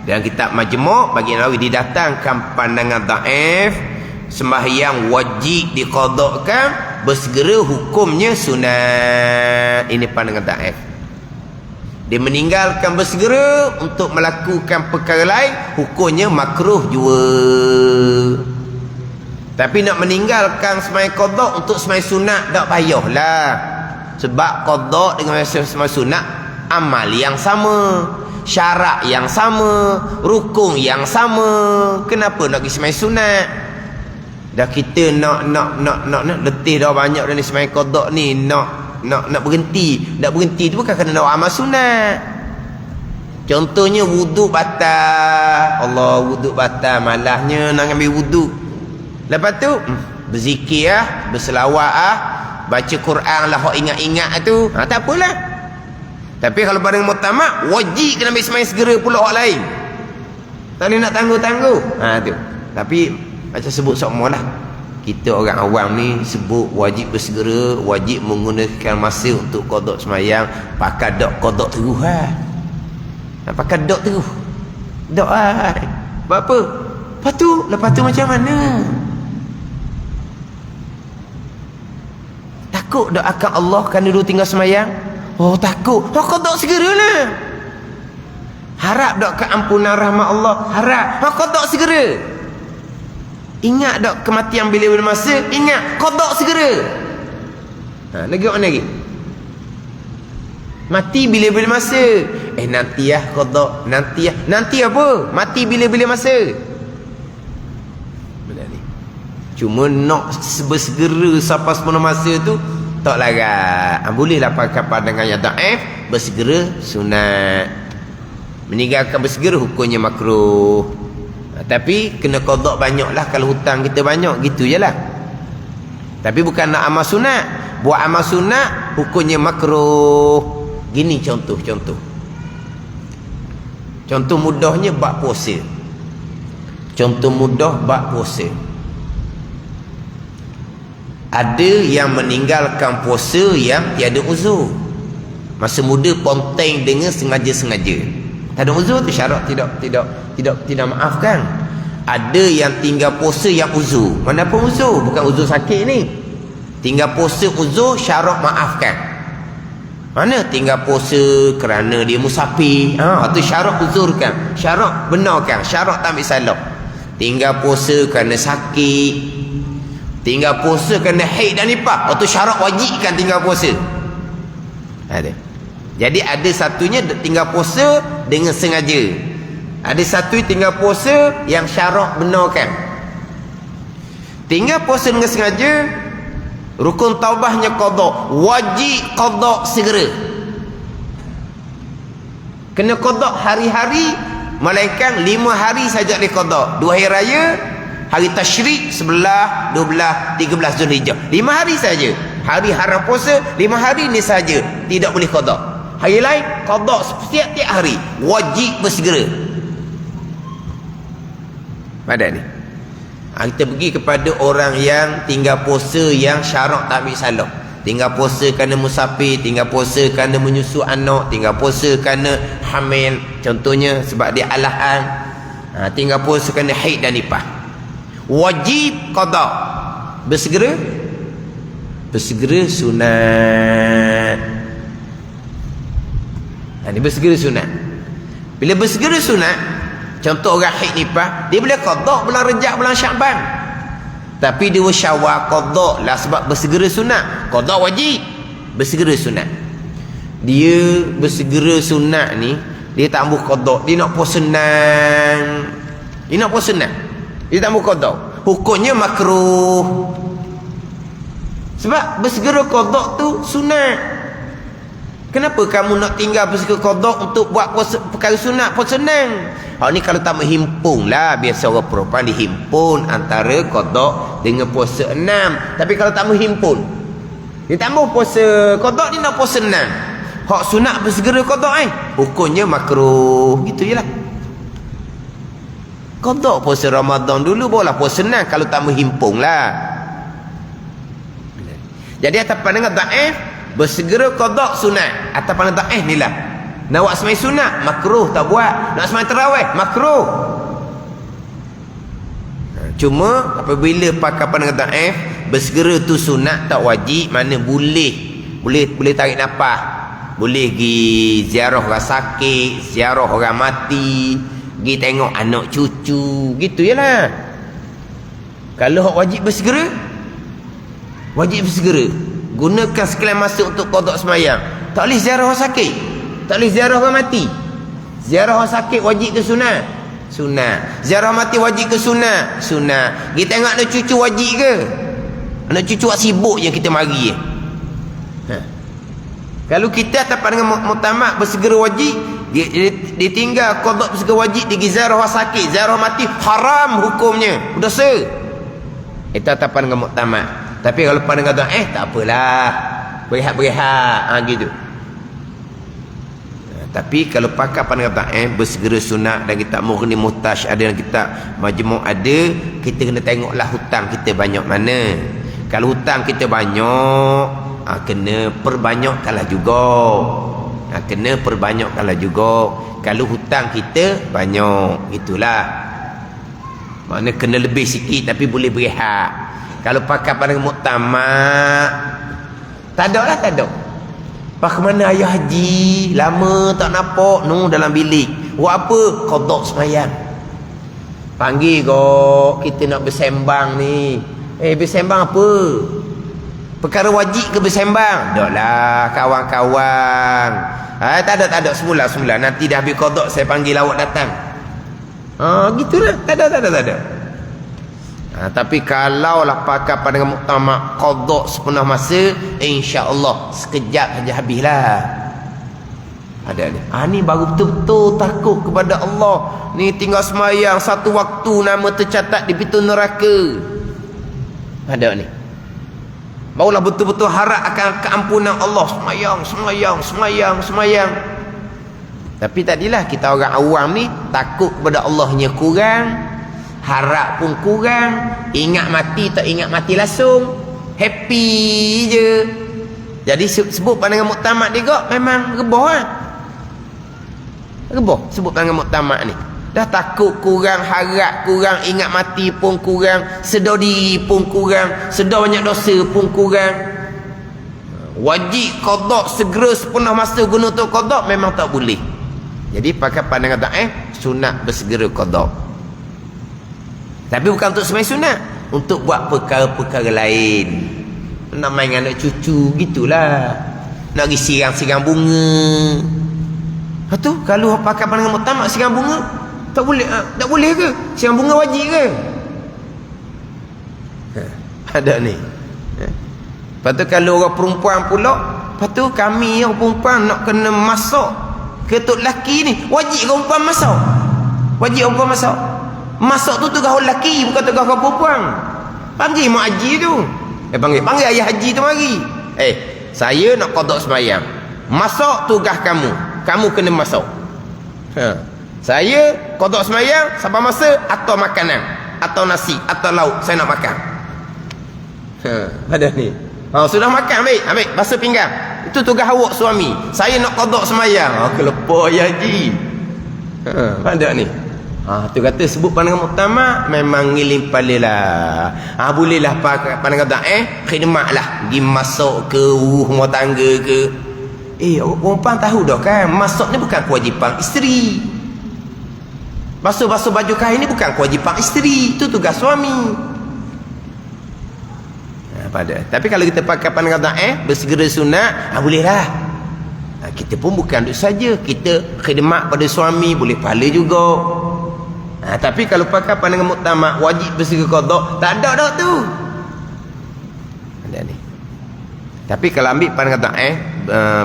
dalam kitab Majmu' bagi Nawawi didatangkan pandangan dhaif, sembahyang wajib diqadakan, bersegera hukumnya sunat. Ini pandangan dhaif. Dia meninggalkan bersegera untuk melakukan perkara lain, hukumnya makruh juga. Tapi nak meninggalkan sembahyang qada untuk sembahyang sunat, tak payahlah. Sebab qada dengan sembahyang sunat amal yang sama, syarat yang sama, rukun yang sama. Kenapa nak pergi sembahyang sunat? Dah kita nak letih dah banyak dah ni sembahyang qada ni, nak berhenti. Nak berhenti tu bukan kerana nak amal sunat. Contohnya wuduk batal. Allah, wuduk batal, malahnya nak ambil wuduk. Lepas tu berzikir berselawat baca Quran lah, hok ingat-ingat tu. Tak apalah. Tapi kalau pada muktamad wajib kena ambil sembahyang segera pula hak lain. Tak boleh nak tangguh-tangguh. Tu. Tapi macam sebut semualah. Kita orang awam ni sebut wajib bersegera, wajib menggunakan masa untuk qada sembahyang, pakai dak qada terus pakai dak terus. Dak Buat apa? Lepas tu macam mana? Takut dak akan Allah kerana dulu tinggal sembahyang? Oh takut. Qada segeralah. Harap dak keampunan rahmat Allah, harap. Qada segera. Ingat tak kematian bila-bila masa? Ingat, qada segera. Lagi mana lagi? Mati bila-bila masa. Nanti qada. Nanti apa? Mati bila-bila masa. Cuma nak bersegera sampai sepenuh masa tu tak larat. Bolehlah pakai pandangan yang dhaif, bersegera sunat. Meninggalkan bersegera hukumnya makruh. Tapi kena qada banyaklah. Kalau hutang kita banyak, gitu je lah. Tapi bukan nak amal sunat. Buat amal sunat hukumnya makruh. Gini contoh mudahnya bab puasa. Contoh mudah bab puasa. Ada yang meninggalkan puasa yang tiada uzur. Masa muda ponteng dengan sengaja-sengaja. Tak ada uzur tu syarat tidak maafkan. Ada yang tinggal puasa yang uzur. Mana pun uzur, bukan uzur sakit ni. Tinggal puasa uzur, syarat maafkan. Mana tinggal puasa kerana dia musafir. Tu syarat uzurkan, syarat benarkan, syarat tak ambil salah. Tinggal puasa kerana sakit, tinggal puasa kerana haid dan nifas. Tu syarat wajibkan tinggal puasa. Ada. Jadi ada satunya tinggal puasa dengan sengaja. Ada satu tinggal puasa yang syarat benarkan. Tinggal puasa dengan sengaja, rukun taubahnya qada, wajib qada segera. Kena qada hari-hari, melainkan 5 hari saja boleh qada. 2 hari raya, hari tasyrik 11, 12, 13 Zulhijjah. 5 hari saja. Hari haram puasa 5 hari ni saja tidak boleh qada. Hari lain qada setiap-tiap hari, wajib bersegera. Pada ni kita pergi kepada orang yang tinggal puasa yang syarat tak ambil salah. Tinggal puasa kerana musafir, tinggal puasa kerana menyusu anak, tinggal puasa kerana hamil, contohnya sebab dia alahan, tinggal puasa kerana haid dan nifas. Wajib qada. Bersegera, bersegera sunat. Ini bersegera sunat. Bila bersegera sunat, contoh orang haid nifas, dia boleh qada bulan Rejab, bulan Syaban. Tapi dia Syawal qada lah sebab bersegera sunat. Qada wajib, bersegera sunat. Dia bersegera sunat ni, dia tak ambil qada, dia nak puasa senang. Dia nak puasa senang. Dia tak ambil qada. Hukumnya makruh. Sebab bersegera qada tu sunat. Kenapa kamu nak tinggal bersegera qada untuk buat puasa perkara sunat, puasa senang? Ni kalau tak menghimpun lah. Biasa orang perempuan dihimpun antara qada dengan puasa 6. Tapi kalau tak menghimpun, dia tak mahu puasa qada, dia nak puasa 6. Hak sunat bersegera qada hukumnya makruh. Gitu je lah. Qada puasa Ramadan dulu, barulah puasa 6 kalau tak menghimpun lah. Jadi atas pandangan dhaif, bersegera qada sunat. Atas pandangan dhaif ni lah. Nak buat semai sunat, makruh tak buat. Nak semai tarawih, makruh. Cuma apabila pakai pandangan dhaif, bersegera tu sunat tak wajib, mana boleh tarik nafas, boleh pergi ziarah orang sakit, ziarah orang mati, pergi tengok anak cucu, gitu je lah. Kalau wajib bersegera, wajib bersegera. Gunakan sekalian masa untuk qada semayang. Tak boleh ziarah orang sakit, tak boleh ziarah orang mati. Ziarah orang sakit wajib ke sunat? Sunat. Ziarah mati wajib ke sunat? Sunat. Kita tengok anak cucu wajib ke? Anak cucu buat sibuk je kita mari. Kalau kita atas pandangan muktamad bersegera wajib, dia tinggal qada bersegera wajib, dia ziarah orang sakit, ziarah mati, haram hukumnya, dosa. Itu atas pandangan muktamad. Tapi kalau pandangan dhaif, tak apalah, berehat-berehat, gitu. Tapi kalau pakai pandangan dhaif, bersegera sunat, dan kita Mughni Muhtaj ada, dan kita Majmu' ada, kita kena tengoklah hutang kita banyak mana. Kalau hutang kita banyak, kena perbanyakkanlah juga. Kena perbanyakkanlah juga. Kalau hutang kita banyak, itulah. Makna kena lebih sikit tapi boleh berehat. Kalau pakai pandangan muktamad, tak ada lah, tak ada. Pak mana ayah haji, lama tak nampak, dalam bilik. Buat apa? Qada semayang. Panggil kok, kita nak bersembang ni. Bersembang apa? Perkara wajib ke bersembang? Tak lah, kawan-kawan. Tak ada. Semula. Nanti dah habis qada, saya panggil awak datang. Gitulah. Tak ada. Tapi kalau lah pakai pandangan muktamad, qada sepenuh masa, insya-Allah sekejap saja habislah. Ada ni. Ni baru betul-betul takut kepada Allah. Ni tinggal semayang satu waktu, nama tercatat di pintu neraka. Ada ni. Barulah betul-betul harap akan keampunan Allah. Semayang. Tapi tadilah kita orang awam ni takut kepada Allahnya kurang, harap pun kurang, ingat mati tak ingat mati langsung, happy je. Jadi sebut pandangan muktamad dia kok memang rebah kan? Rebah sebut pandangan muktamad ni. Dah takut kurang, harap kurang, ingat mati pun kurang, sedar diri pun kurang, sedar banyak dosa pun kurang. Wajib qada segera sepenuh masa guna untuk qada memang tak boleh. Jadi pakai pandangan sunat bersegera qada. Tapi bukan untuk sembahyang sunat, untuk buat perkara-perkara lain. Nak main dengan anak cucu gitulah. Nak pergi sirang-sirang bunga. Tu kalau pakai pandangan muktamad sirang bunga tak boleh, tak boleh ke? Sirang bunga wajib ke? Ada ni. Lepas tu kalau orang perempuan pula, lepas tu kami yang perempuan nak kena masak ke tok lelaki ni, wajib ke perempuan masak? Wajib perempuan masak? Masak tu tugas orang lelaki, bukan tugas orang perempuan. Panggil mak haji tu. Panggil ayah haji tu mari. Saya nak qada sembahyang. Masak tugas kamu. Kamu kena masak. Saya qada sembahyang sampai masa atau makanan, atau nasi, atau lauk saya nak makan. Ada ni. Sudah makan ambil basuh pinggang. Itu tugas awak suami. Saya nak qada sembahyang. Kelepar ya haji. Ada ni. Tu kata sebut pandangan muktamad memang ngiling palalah. Bolehlah pakai pandangan khidmat lah, pergi masak ke rumah tangga ke. Perempuan tahu dah kan, masak ni bukan kewajipan isteri. Basuh-basuh baju kain ni bukan kewajipan isteri, itu tugas suami. Tapi kalau kita pakai pandangan bersegera sunat, bolehlah. Kita pun bukan duduk saja, kita khidmat pada suami, boleh pahala juga. Tapi kalau pakai pandangan muktamad wajib bersegera qada, tak ada dah tu. Ada ni. Tapi kalau ambil pandangan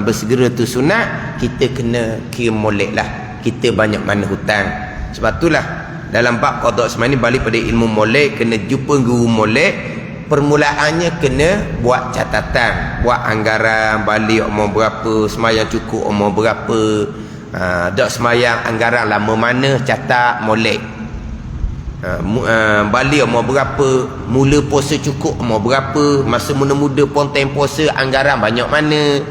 bersegera tu sunat, kita kena kira molek lah. Kita banyak mana hutang. Sebab itulah dalam bab qada sembahyang ni balik pada ilmu molek, kena jumpa guru molek. Permulaannya kena buat catatan, buat anggaran balik umur berapa, sembahyang cukup umur berapa, dak sembahyang anggaran lama mana, catat molek. Balik umur berapa, mula puasa cukup umur berapa, masa muda-muda ponteng puasa anggaran banyak mana.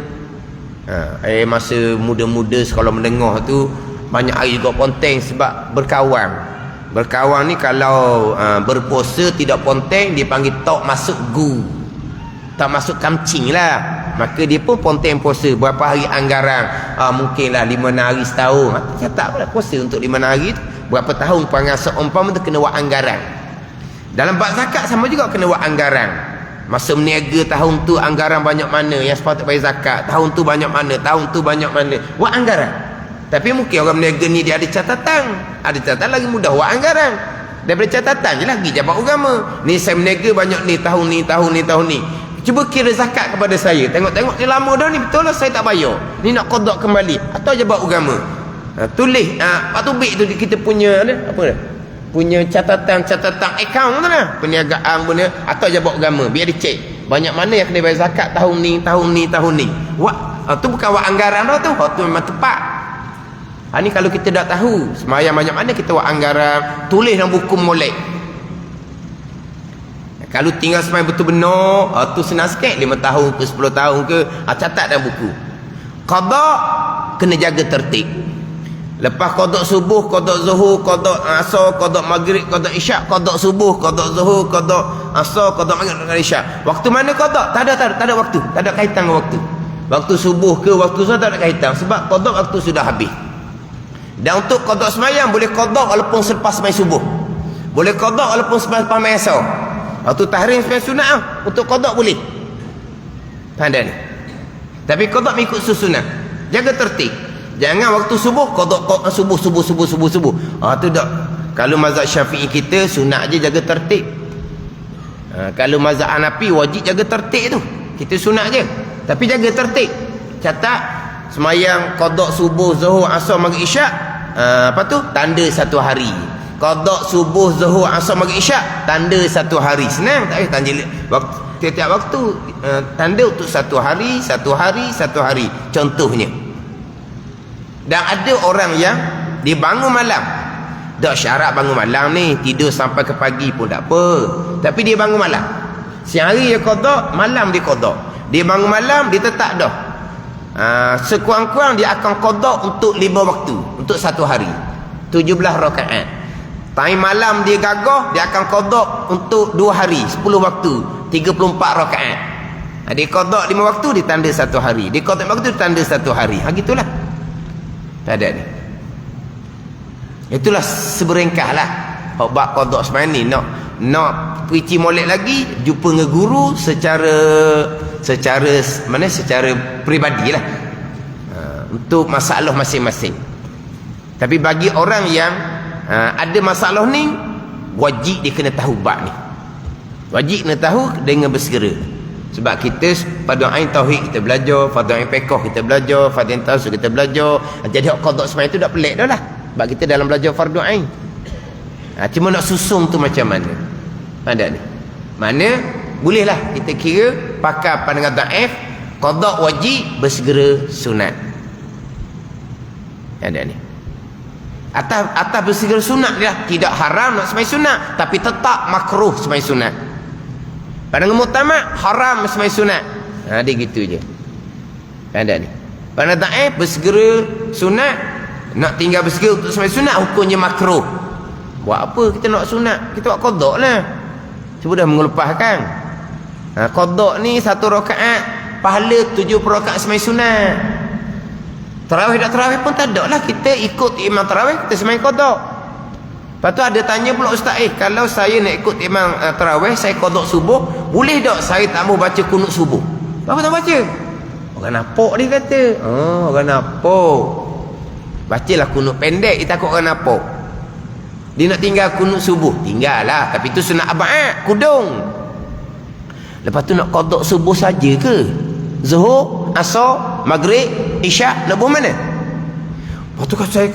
Masa muda-muda sekolah menengah tu banyak hari juga ponteng sebab berkawan. Berkawan ni kalau berpuasa tidak ponteng, dia panggil tak masuk gu, tak masuk kamcing lah. Maka dia pun ponteng puasa berapa hari anggaran, mungkinlah 5 hari setahun. Catat pula puasa untuk 5 hari tu berapa tahun panggil seumpama tu kena buat anggaran. Dalam bab zakat sama juga kena buat anggaran. Masa meniaga tahun tu anggaran banyak mana yang sepatut bayar zakat, tahun tu banyak mana, tahun tu banyak mana, buat anggaran. Tapi mungkin orang meniaga ni dia ada catatan. Ada catatan lagi mudah buat anggaran. Daripada catatan je lagi jabat agama. Ni saya meniaga banyak ni, tahun ni, tahun ni, tahun ni. Cuba kira zakat kepada saya. Tengok-tengok ni lama dah ni, betul lah saya tak bayar. Ni nak qada kembali. Atau jabat agama. Tulis. Pak Tubik tu kita punya apa dah? Punya catatan akaun tu lah. Perniagaan punya. Atau jabat agama. Biar dicek. Banyak mana yang kena bayar zakat tahun ni, tahun ni, tahun ni. Tu bukan buat anggaran dah tu. Tu memang tepat. Ni kalau kita dah tahu sembahyang banyak mana, kita buat anggaran, tulis dalam buku molek. Kalau tinggal sembahyang betul benar, tu senang sikit, 5 tahun ke 10 tahun ke, catat dalam buku. Qada kena jaga tertib. Lepas qada subuh, qada zuhur, qada asar, qada maghrib, qada isyak, qada subuh, qada zuhur, qada asar, qada maghrib, qada isyak. Waktu mana qada? Tak ada waktu, tak ada kaitan dengan waktu. Waktu subuh ke waktu zuhur tak ada kaitan, sebab qada waktu sudah habis. Dan untuk qada sembahyang boleh qada walaupun selepas sembahyang subuh, boleh qada walaupun selepas sembahyang asar. Waktu tahrim sembahyang sunat untuk qada boleh. Tanda ni. Tapi qada mengikut susunan. Jaga tertib. Jangan waktu subuh qada subuh. Tu dak. Kalau mazhab Syafi'i kita sunat je jaga tertib. Kalau mazhab Hanafi wajib jaga tertib tu. Kita sunat je. Tapi jaga tertib. Catat sembahyang qada subuh, zuhur, asar, maghrib, isyak. Tanda 1 hari. Qada subuh, zuhur, asar, maghrib, isyak, tanda 1 hari. Senang tak payah tanda tiap-tiap waktu. Tanda untuk 1 hari, 1 hari, 1 hari. Contohnya. Dan ada orang yang dia bangun malam. Tak syarat bangun malam ni, tidur sampai ke pagi pun tak apa. Tapi dia bangun malam. Siang hari dia qada, malam dia qada. Dia bangun malam, dia tetap dah. Sekurang-kurang dia akan qada untuk 5 waktu, untuk 1 hari 17 rakaat. Time malam dia gagah, dia akan qada untuk 2 hari 10 waktu 34 rakaat. Dia qada 5 waktu, ditanda 1 hari. Dia qada 5 waktu, ditanda 1 hari. Gitulah. Tak ada ni. Itulah seberengkah lah. Bab qada sembahyang ni nak pergi molek lagi, jumpa dengan guru secara peribadi lah. Untuk masalah masing-masing. Tapi bagi orang yang ada masalah ni, wajib dia kena tahu bab ni. Wajib kena tahu dengan bersegera. Sebab kita pada ain tauhid kita belajar, pada ain fiqh kita belajar, pada ain tafsir kita belajar. Jadi hak qada sembahyang tu dak pelik dah lah. Sebab kita dalam belajar fardu ain. Cuma nak susung tu macam mana? Ada ni. Mana bolehlah kita kira pakai pandangan dhaif, qada wajib, bersegera sunat. Ada ni. Atas bersegera sunat dia tidak haram nak sembahyang sunat, tapi tetap makruh sembahyang sunat. Pandangan muktamad haram sembahyang sunat. Dia gitu je. Ada ni. Pandangan dhaif bersegera sunat, nak tinggal bersegera untuk sembahyang sunat hukumnya makruh. Buat apa kita nak sunat? Kita buat qada lah. Cuba dah mengelepaskan. Qada ni 1 rakaat pahala 70 rakaat sembahyang sunat. Tarawih tak tarawih pun tak ada lah. Kita ikut imam tarawih, kita sembahyang qada. Lepas tu ada tanya pula ustaz, kalau saya nak ikut imam tarawih, saya qada subuh, boleh tak saya tak mau baca kunut subuh? Apa tak baca? Orang nampak dia kata. Orang nampak. Bacalah kunut pendek, dia takut orang nampak. Dia nak tinggal kunut subuh, tinggal lah. Tapi tu sunat abad, kudung. Lepas tu nak qada subuh saja ke? Zuhur, asar, maghrib, isyak, nak buat mana? Lepas tu kalau saya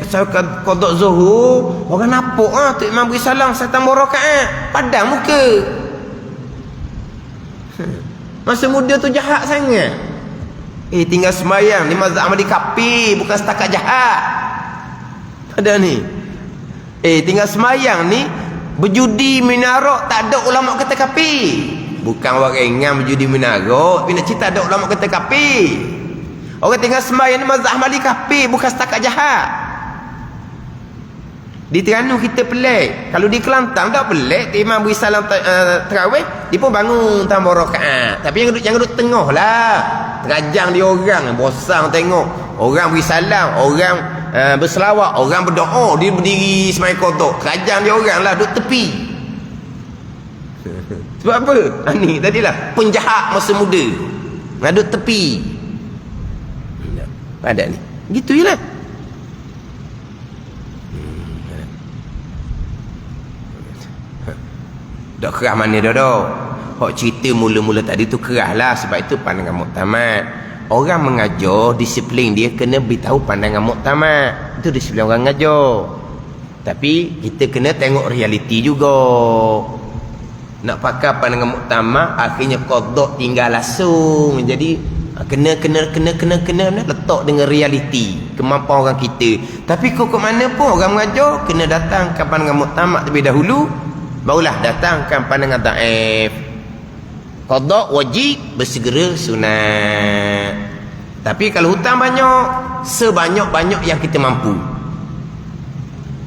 qada zuhur, orang nampak tu imam beri salam, saya tambah rakaat, padam muka. Masa muda tu jahat sangat. Tinggal sembahyang ni mazhab Ahmadi kapi, bukan setakat jahat. Ada ni. Tinggal sembahyang ni berjudi minarak, tak ada ulama kata kapi. Bukan orang ringan berjudi minarak, bila cerita ada ulama kata kapi. Orang tinggal sembahyang ni mazhab Ahmadi kapi, bukan setakat jahat. Di Terengganu kita pelik. Kalau di Kelantan tak pelik, imam beri salam tarawih, dia pun bangun tambah rakaat. Tapi yang duduk tengah lah. Terajang dia orang, bosan tengok. Orang beri salam, orang berselawat, orang berdoa, dia berdiri sembahyang qada. Terajang dia orang lah, duduk tepi. Sebab apa? Ni tadilah penjahat masa muda. Duduk tepi. Ada ni. Gitu je lah. Dak kerah mana dah. Hak cerita mula-mula tadi tu kerah lah. Sebab itu pandangan muktamad. Orang mengajar, disiplin dia kena beritahu pandangan muktamad. Itu disiplin orang mengajar. Tapi kita kena tengok realiti juga. Nak pakai pandangan muktamad, akhirnya qada tinggal langsung. Jadi kena letak dengan realiti kemampuan orang kita. Tapi kok mana pun orang mengajar kena datangkan pandangan muktamad terlebih dahulu, barulah datangkan pandangan dhaif. Qada wajib, bersegera sunat. Tapi kalau hutang banyak, sebanyak-banyak yang kita mampu.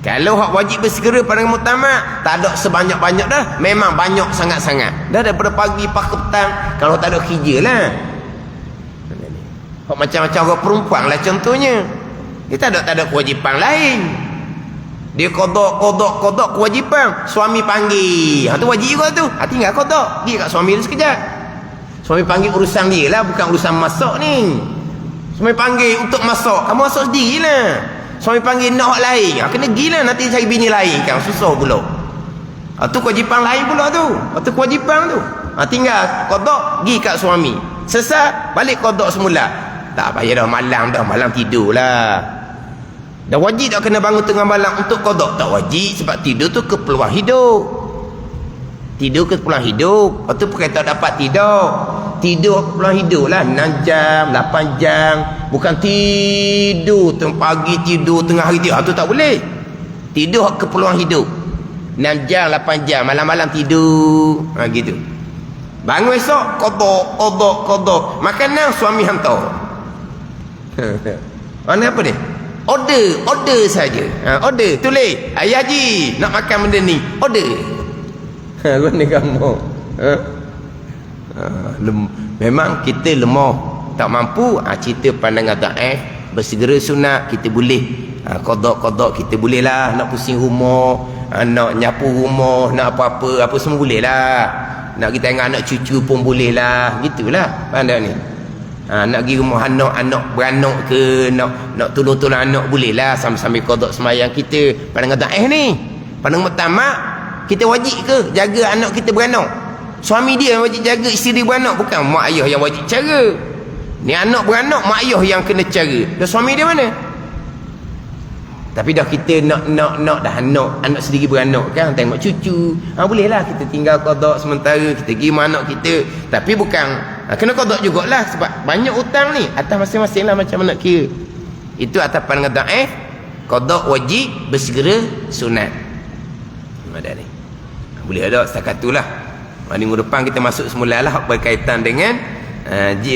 Kalau hak wajib bersegera pandangan muktamad, tak ada sebanyak-banyak dah, memang banyak sangat-sangat. Dah daripada pagi pakai petang, kalau tak ada kerja lah. Hak macam-macam orang perempuan lah contohnya. Dia tak ada kewajipan lain. Dia kodok kewajipan. Suami panggil, tu wajib juga tu. Tinggal kodok, pergi kat suami dia sekejap. Suami panggil urusan dia lah, bukan urusan masak ni. Suami panggil untuk masak, kamu masak sendiri lah. Suami panggil nak lain, kena gila nanti cari bini lain kan, susah pula. Tu kewajipan lain pula tu. Tu kewajipan tu. Tinggal kodok, pergi kat suami. Sesat, balik kodok semula. Tak payah dah, malam tidur lah. Dah wajib tak kena bangun tengah malam untuk qada? Tak wajib, sebab tidur tu keperluan hidup. Tidur keperluan hidup. Lepas tu pakai tak dapat tidur. Tidur keperluan hidup lah, 6 jam, 8 jam. Bukan tidur tengah pagi, tidur tengah hari tidur. Tu tak boleh. Tidur keperluan hidup, 6 jam, 8 jam, malam-malam tidur. Gitu. Bangun esok, qada. Makanan suami hantar. Mana apa dia? Order saja. Order, tulis. Ayah Haji nak makan benda ni. Order. Guna kamu. Memang kita lemah, tak mampu, cerita pandangan dhaif, bersegera sunat kita boleh. Qada kita boleh lah, nak pusing rumah, nak nyapu rumah, nak apa-apa semua boleh lah. Nak kita tengok anak cucu pun boleh lah, gitulah pandai ni. Nak pergi rumah anak beranak ke, nak tolong-tolong anak boleh lah, sambil-sambil qada semayang kita. Pandangan dhaif ni, pandangan mutamak, kita wajib ke jaga anak kita beranak? Suami dia yang wajib jaga isteri beranak, bukan mak ayah yang wajib cara. Ni anak beranak, mak ayah yang kena cara. Dan suami dia mana? Tapi dah kita nak dah anak sendiri beranak kan, tengok cucu, bolehlah kita tinggal qada sementara, kita pergi rumah anak kita. Tapi bukan kena qada jugalah, sebab banyak hutang ni atas masing-masing lah macam mana kira. Itu atas pandangan dhaif. Qada wajib, bersegera sunat. Ada ni. Boleh ada setakat itulah. Minggu depan kita masuk semula lah berkaitan dengan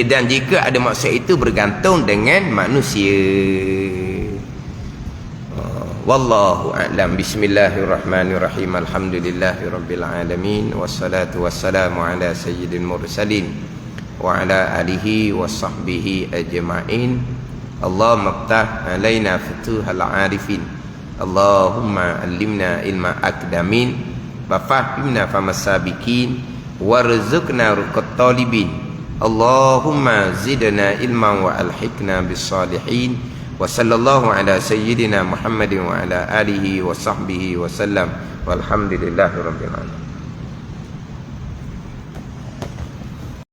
dan jika ada maksud itu bergantung dengan manusia. Wallahu a'lam. Bismillahirrahmanirrahim. Alhamdulillahirabbil alamin, wassalatu wassalamu ala sayyidil mursalin wa ala alihi washabbihi ajma'in. Allahumma iftah alaina futuhal arifin. Allahumma allimna ilma akdamin wa fahimna famasabikin warzuqna ruqat talibin. Allahumma zidna ilman wa alhiqna bis salihin. Wa sallallahu ala sayyidina Muhammadin wa ala alihi wa sahbihi wa sallam. Walhamdulillahirabbil alamin.